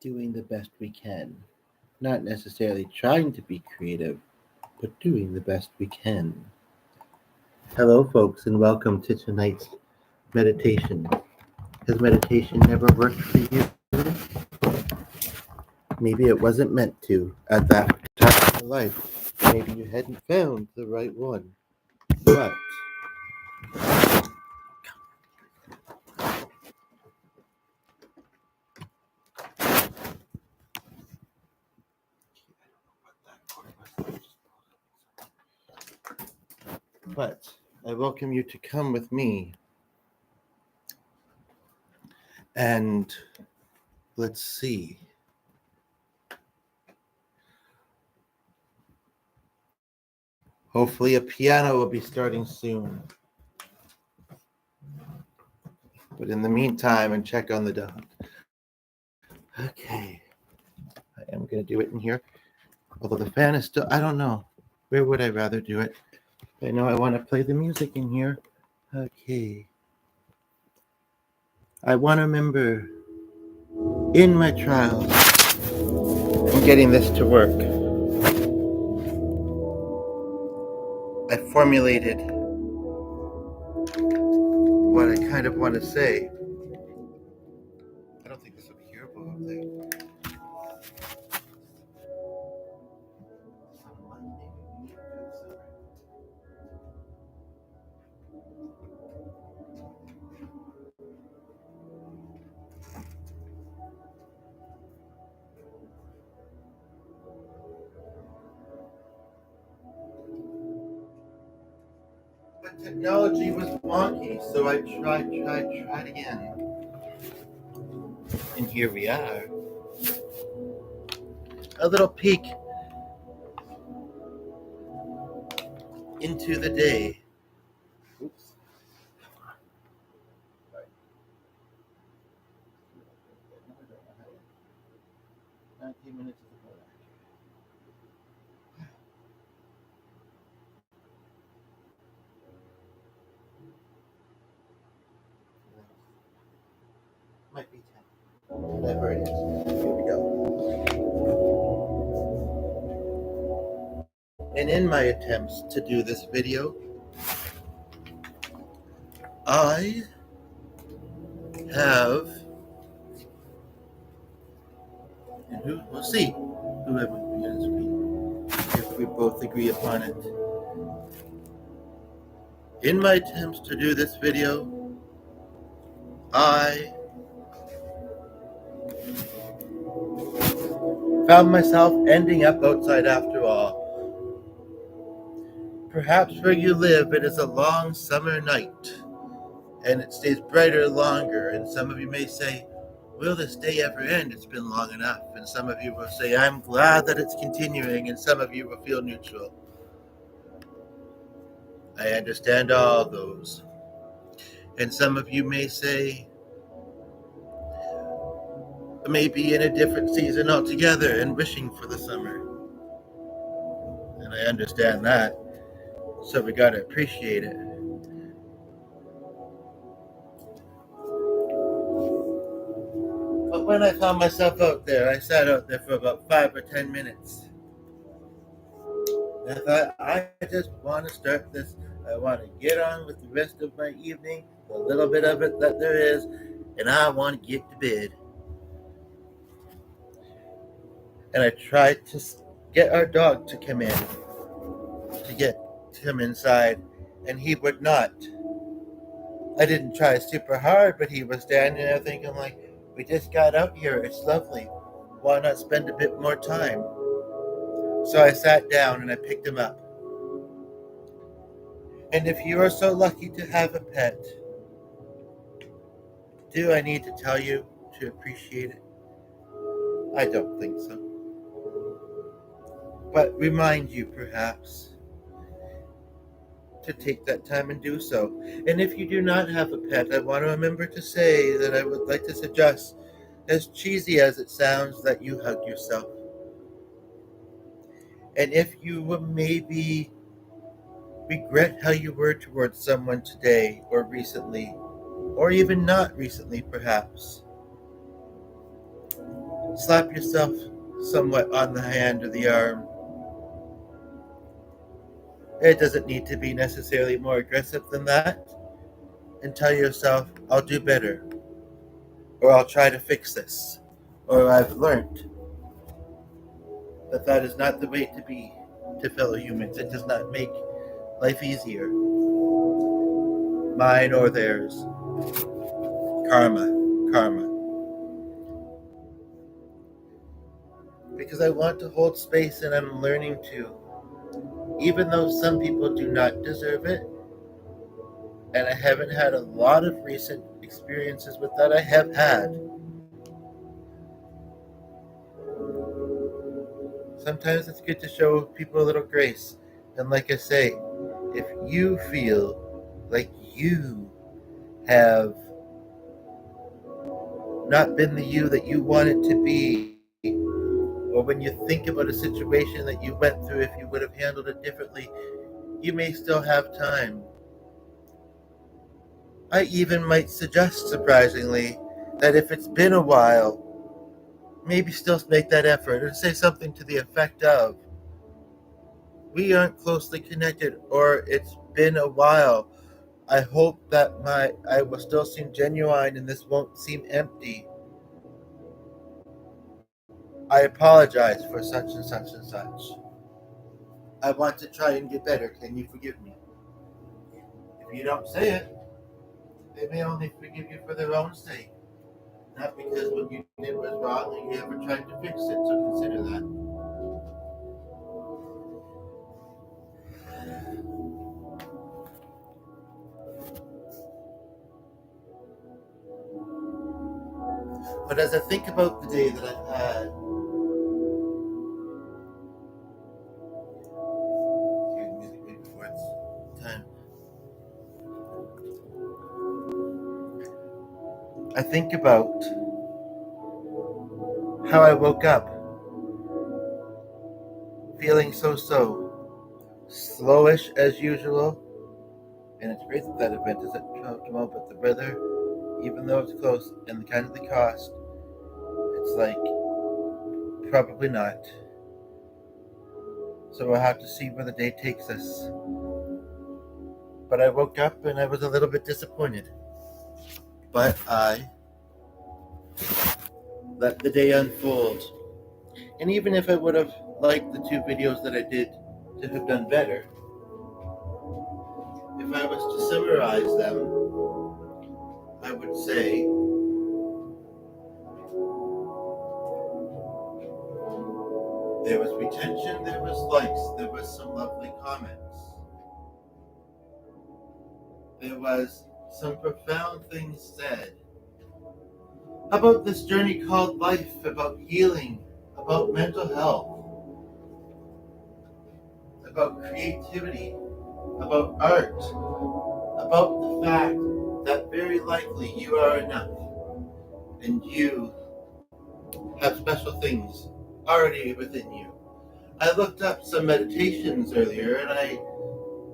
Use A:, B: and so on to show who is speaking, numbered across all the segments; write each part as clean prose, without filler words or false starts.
A: doing the best we can. Not necessarily trying to be creative, but doing the best we can. Hello, folks, and welcome to tonight's meditation. Has meditation never worked for you? Maybe it wasn't meant to at that time of life. Maybe you hadn't found the right one. But I welcome you to come with me and let's see. Hopefully a piano will be starting soon. But in the meantime, and check on the dog. Okay. I am going to do it in here. Although the fan is still, I don't know. Where would I rather do it? I know I want to play the music in here. Okay. I want to remember in my trials in getting this to work, I formulated what I kind of want to say. I don't think this will be hearable up there. But technology was wonky, so I tried again. And here we are. A little peek into the day. Oops. 19 minutes is about that. Might be 10. Whatever it is. Here we go. And in my attempts to do this video, I have, and we'll see whoever begins if we both agree upon it. In my attempts to do this video, I found myself ending up outside after all. Perhaps where you live, it is a long summer night, and it stays brighter longer, and some of you may say, will this day ever end? It's been long enough. And some of you will say, I'm glad that it's continuing, and some of you will feel neutral. I understand all those. And some of you may say, maybe in a different season altogether and wishing for the summer. And I understand that. So we gotta appreciate it. But when I found myself out there, I sat out there for about 5 or 10 minutes. And I thought, I just want to start this. I want to get on with the rest of my evening, the little bit of it that there is, and I want to get to bed. And I tried to get our dog to come in, to get him inside, and he would not. I didn't try super hard, but he was standing there thinking like, we just got out here, it's lovely. Why not spend a bit more time? So I sat down and I picked him up. And if you are so lucky to have a pet, do I need to tell you to appreciate it? I don't think so. But remind you, perhaps, to take that time and do so. And if you do not have a pet, I want to remember to say that I would like to suggest, as cheesy as it sounds, that you hug yourself. And if you will maybe regret how you were towards someone today or recently, or even not recently perhaps, Slap yourself somewhat on the hand or the arm. It doesn't need to be necessarily more aggressive than that. And tell yourself, I'll do better. Or I'll try to fix this. Or I've learned that that is not the way to be to fellow humans. It does not make life easier. Mine or theirs. Karma. Karma. Because I want to hold space and I'm learning to. Even though some people do not deserve it, and I haven't had a lot of recent experiences with that, I have had. Sometimes it's good to show people a little grace. And like I say, if you feel like you have not been the you that you wanted to be, or when you think about a situation that you went through, if you would have handled it differently, you may still have time. I even might suggest, surprisingly, that if it's been a while, maybe still make that effort and say something to the effect of, we aren't closely connected, or it's been a while. I hope that I will still seem genuine and this won't seem empty. I apologize for such and such and such. I want to try and get better. Can you forgive me? If you don't say it, they may only forgive you for their own sake, not because what you did was wrong and you ever tried to fix it. So consider that. But as I think about the day that I've had, before it's time, I think about how I woke up feeling so slowish as usual. And it's great that that event is at 12 tomorrow, but the weather, even though it's close, and the kind of the cost, it's like, probably not. So we'll have to see where the day takes us. But I woke up and I was a little bit disappointed. But I let the day unfold. And even if I would have liked the two videos that I did to have done better, if I was to summarize them, I would say there was retention, there was likes, there was some lovely comments. There was some profound things said about this journey called life, about healing, about mental health, about creativity, about art, about the fact that very likely you are enough and you have special things already within you. I looked up some meditations earlier and I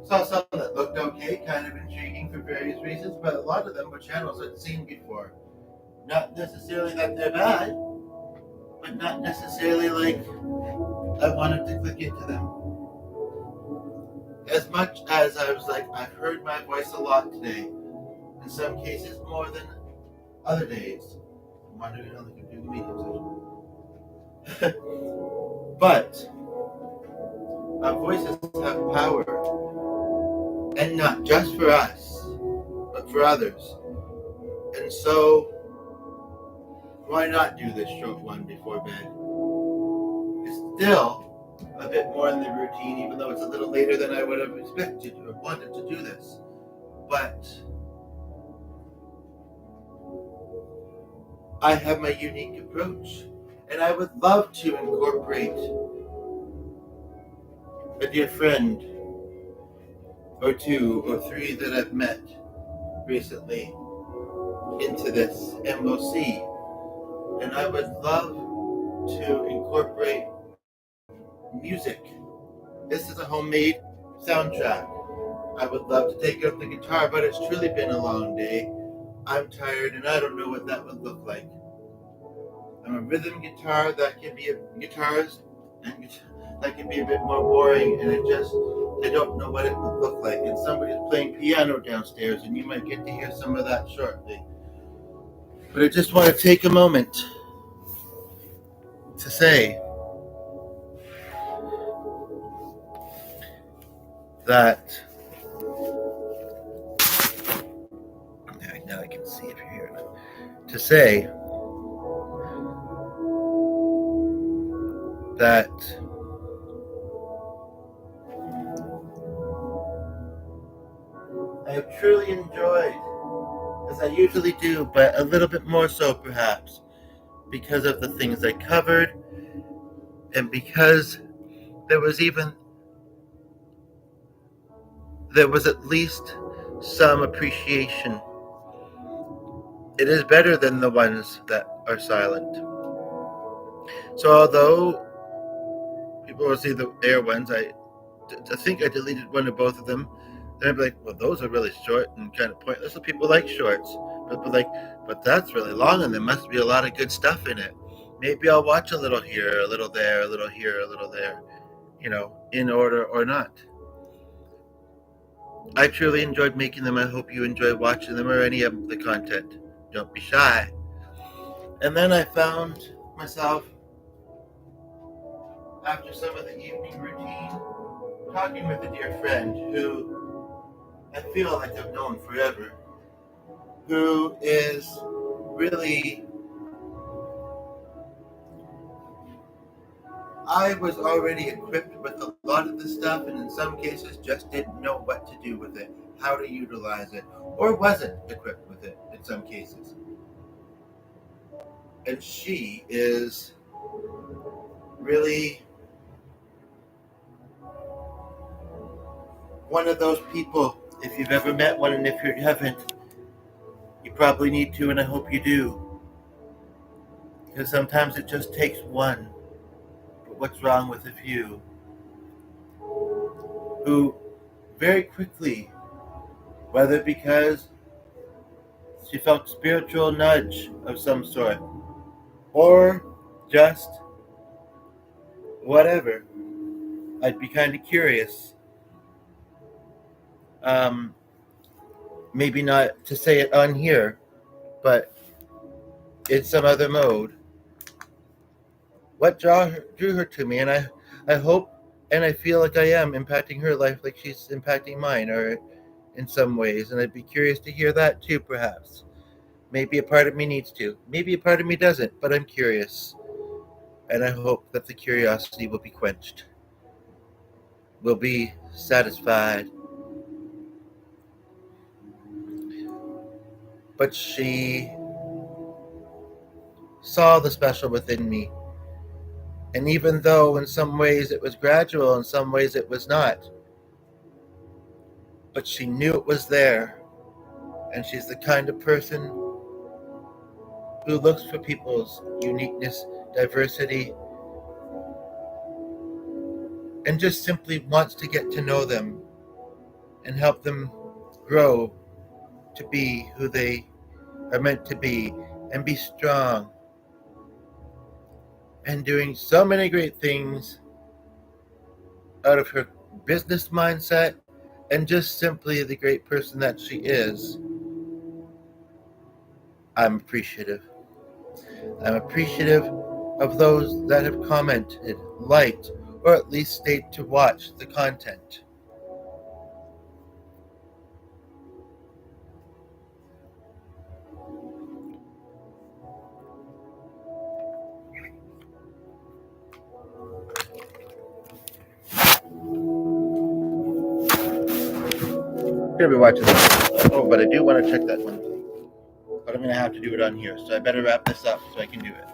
A: saw some that looked okay, kind of intriguing for various reasons, but a lot of them were channels I'd seen before. Not necessarily that they're bad, but not necessarily like I wanted to click into them. As much as I was like, I've heard my voice a lot today, in some cases more than other days. I'm wondering how they can do the medium session. But our voices have power, and not just for us, but for others. And so, why not do this short one before bed? It's still a bit more in the routine, even though it's a little later than I would have expected or wanted to do this. But I have my unique approach, and I would love to incorporate a dear friend or two or three that I've met recently into this, and we'll see. And I would love to incorporate music. This is a homemade soundtrack. I would love to take up the guitar, but it's truly been a long day. I'm tired and I don't know what that would look like. I'm a rhythm guitar that can be a guitarist, and that can be a bit more boring, and I don't know what it would look like. And somebody's playing piano downstairs, and you might get to hear some of that shortly. But I just want to take a moment to say that now I can see if you're here. To say that I have truly enjoyed, as I usually do, but a little bit more so perhaps, because of the things I covered, and because there was even there was at least some appreciation. It is better than the ones that are silent. So although people will see the air ones, I think I deleted one of both of them. Then I'd be like, well, those are really short and kind of pointless. So people like shorts. But like, but that's really long, and there must be a lot of good stuff in it. Maybe I'll watch a little here, a little there, a little here, a little there, in order or not. I truly enjoyed making them. I hope you enjoy watching them or any of the content. Don't be shy. And then I found myself, after some of the evening routine, talking with a dear friend who I feel like I've known forever, who is really, I was already equipped with a lot of this stuff, and in some cases just didn't know what to do with it, how to utilize it, or wasn't equipped with it in some cases. And she is really one of those people. If you've ever met one, and if you haven't, you probably need to, and I hope you do. Because sometimes it just takes one. But what's wrong with a few? Who very quickly, whether because she felt spiritual nudge of some sort, or just whatever, I'd be kind of curious. Um, Maybe not to say it on here, but in some other mode. What drew her to me, and I hope and I feel like I am impacting her life like she's impacting mine, or in some ways, and I'd be curious to hear that too, perhaps. Maybe a part of me needs to, maybe a part of me doesn't, but I'm curious, and I hope that the curiosity will be quenched, will be satisfied. But she saw the special within me, and even though in some ways it was gradual, in some ways it was not, but she knew it was there. And she's the kind of person who looks for people's uniqueness, diversity, and just simply wants to get to know them and help them grow to be who they are meant to be, and be strong, and doing so many great things out of her business mindset and just simply the great person that she is. I'm appreciative. I'm appreciative of those that have commented, liked, or at least stayed to watch the content. Gonna be watching this. Oh, but I do want to check that one thing. But I'm gonna have to do it on here, so I better wrap this up so I can do it.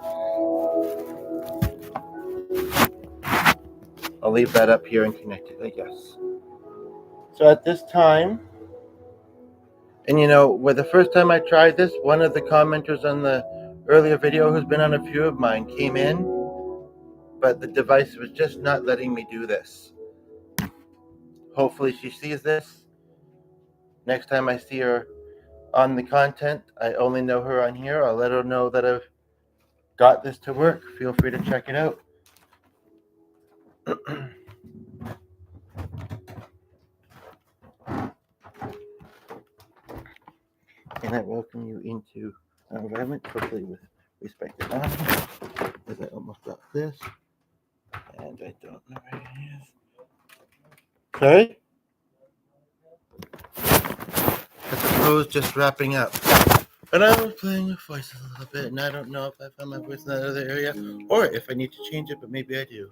A: I'll leave that up here and connect it, I guess. So at this time, and with the first time I tried this, one of the commenters on the earlier video, who's been on a few of mine, came in, but the device was just not letting me do this. Hopefully she sees this. Next time I see her on the content, I only know her on here. I'll let her know that I've got this to work. Feel free to check it out. And I welcome you into our environment, hopefully with respect and honor, as I almost got this, and I don't know where it is. Sorry? I suppose just wrapping up. And I was playing with voices a little bit, and I don't know if I found my voice in that other area, or if I need to change it, but maybe I do.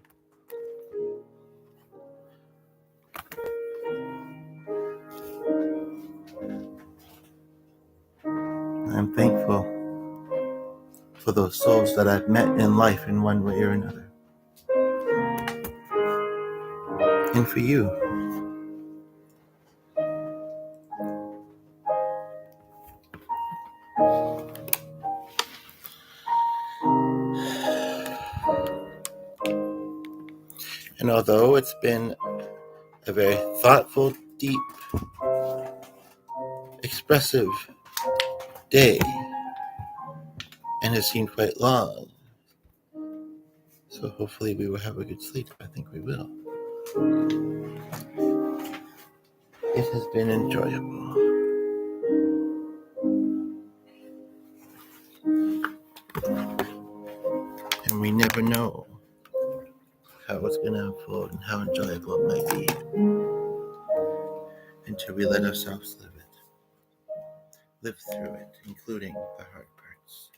A: I'm thankful for those souls that I've met in life in one way or another. And for you. And although it's been a very thoughtful, deep, expressive day, and has seemed quite long, so hopefully we will have a good sleep. I think we will. It has been enjoyable. And we never know how it's going to unfold and how enjoyable it might be until we let ourselves live through it, including the hard parts.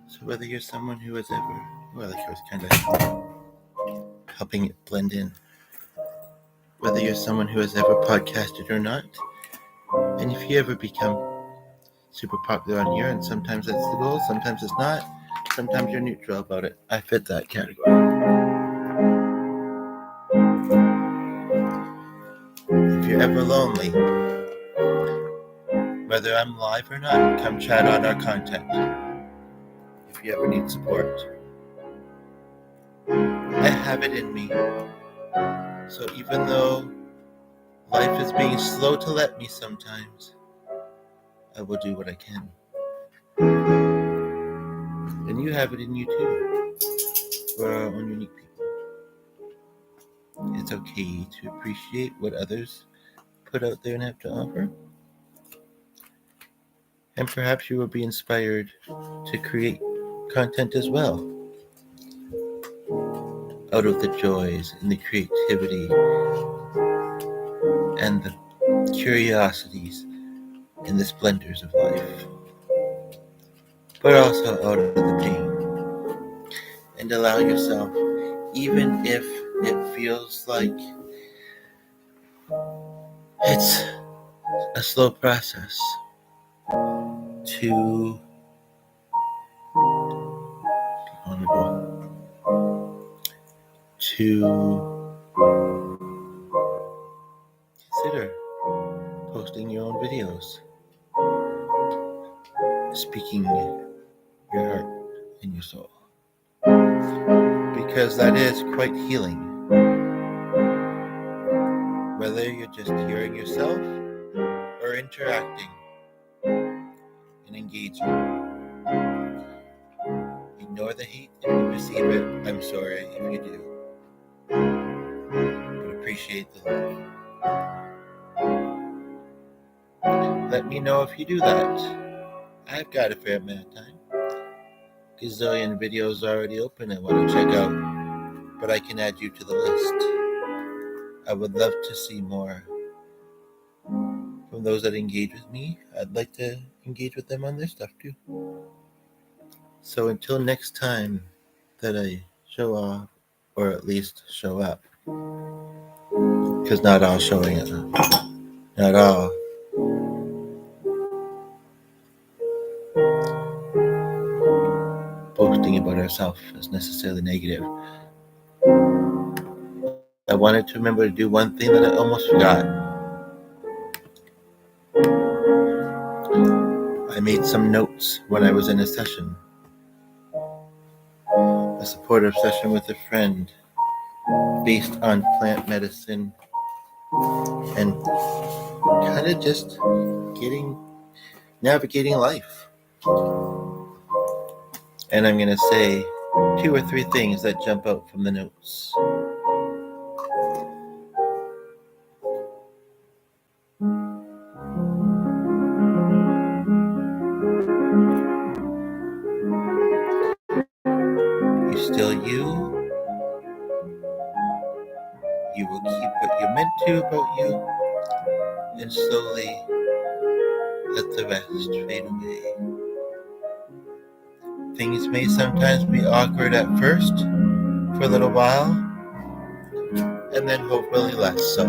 A: So whether you're someone who has ever, well, like I was kind of helping it blend in, whether you're someone who has ever podcasted or not, and if you ever become super popular on here, and sometimes that's the goal, sometimes it's not, sometimes you're neutral about it. I fit that category. If you're ever lonely, whether I'm live or not, come chat on our content. If you ever need support, I have it in me. So even though life is being slow to let me sometimes, I will do what I can. And you have it in you too. We're our own unique people. It's okay to appreciate what others put out there and have to offer. And perhaps you will be inspired to create content as well, out of the joys and the creativity and the curiosities and the splendors of life, but also out of the pain. And allow yourself, even if it feels like it's a slow process, to be vulnerable, to consider posting your own videos, speaking your heart and your soul, because that is quite healing. Whether you're just hearing yourself or interacting and engaging. Ignore the hate if you receive it. I'm sorry if you do. But appreciate the love. Let me know if you do that. I've got a fair amount of time. Gazillion videos already open I want to check out, but I can add you to the list. I would love to see more from those that engage with me. I'd like to engage with them on their stuff too. So until next time that I show off, or at least show up, because not all showing up, not all posting about ourselves is necessarily negative. I wanted to remember to do one thing that I almost forgot. I made some notes when I was in a session, a supportive session with a friend based on plant medicine and kind of just navigating life. And I'm going to say 2 or 3 things that jump out from the notes. You're still you. You will keep what you're meant to about you, and slowly let the rest fade away. Things may sometimes be awkward at first, for a little while, and then hopefully less so.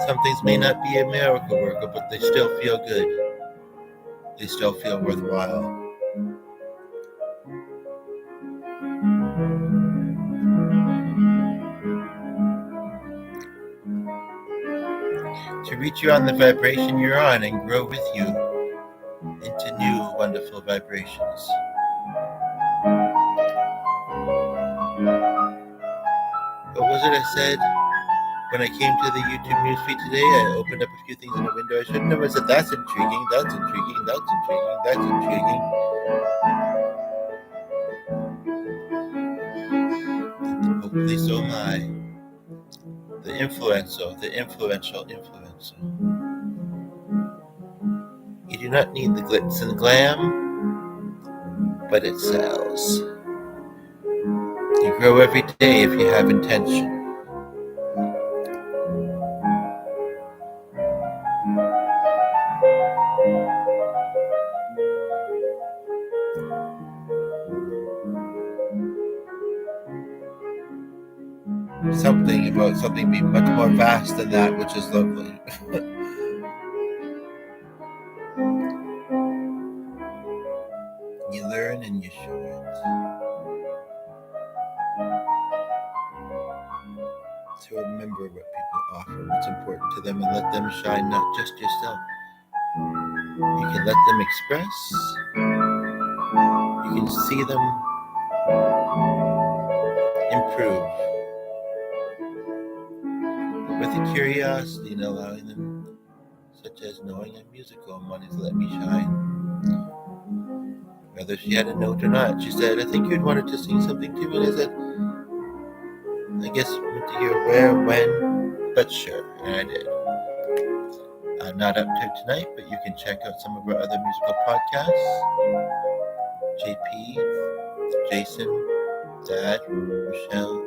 A: Some things may not be a miracle worker, but they still feel good. They still feel worthwhile. To reach you on the vibration you're on and grow with you into new wonderful vibrations. What was it I said when I came to the YouTube newsfeed today? I opened up a few things in the window I shouldn't have. I said, that's intriguing, that's intriguing, that's intriguing, that's intriguing. Hopefully so am I. The influential. You do not need the glitz and glam, but it sells. You grow every day if you have intention. Something about something being much more vast than that, which is lovely. You learn and you show it. So remember what people offer, what's important to them, and let them shine, not just yourself. You can let them express. You can see them improve. But with the curiosity and allowing them, such as knowing I'm musical and wanting to let me shine. Whether she had a note or not, she said, I think you'd wanted to sing something to me. And I said, I guess I meant to hear where, when, but sure, and I did. I'm not up to tonight, but you can check out some of our other musical podcasts. JP, Jason, Dad, Rochelle,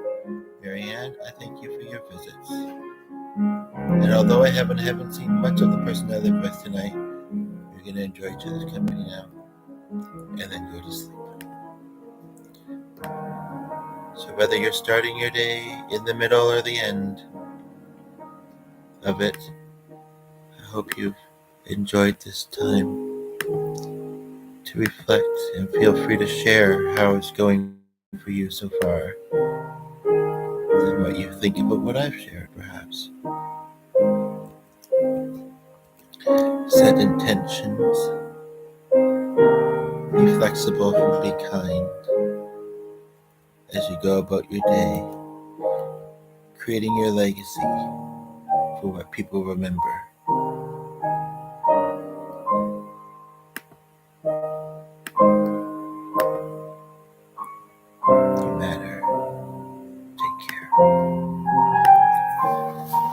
A: Marianne, I thank you for your visits. And although I haven't seen much of the person I live with tonight, you're going to enjoy each other's company now, and then go to sleep. So whether you're starting your day in the middle or the end of it, I hope you've enjoyed this time to reflect, and feel free to share how it's going for you so far and what you think about what I've shared, perhaps. Set intentions. Be flexible, be kind as you go about your day, creating your legacy for what people remember.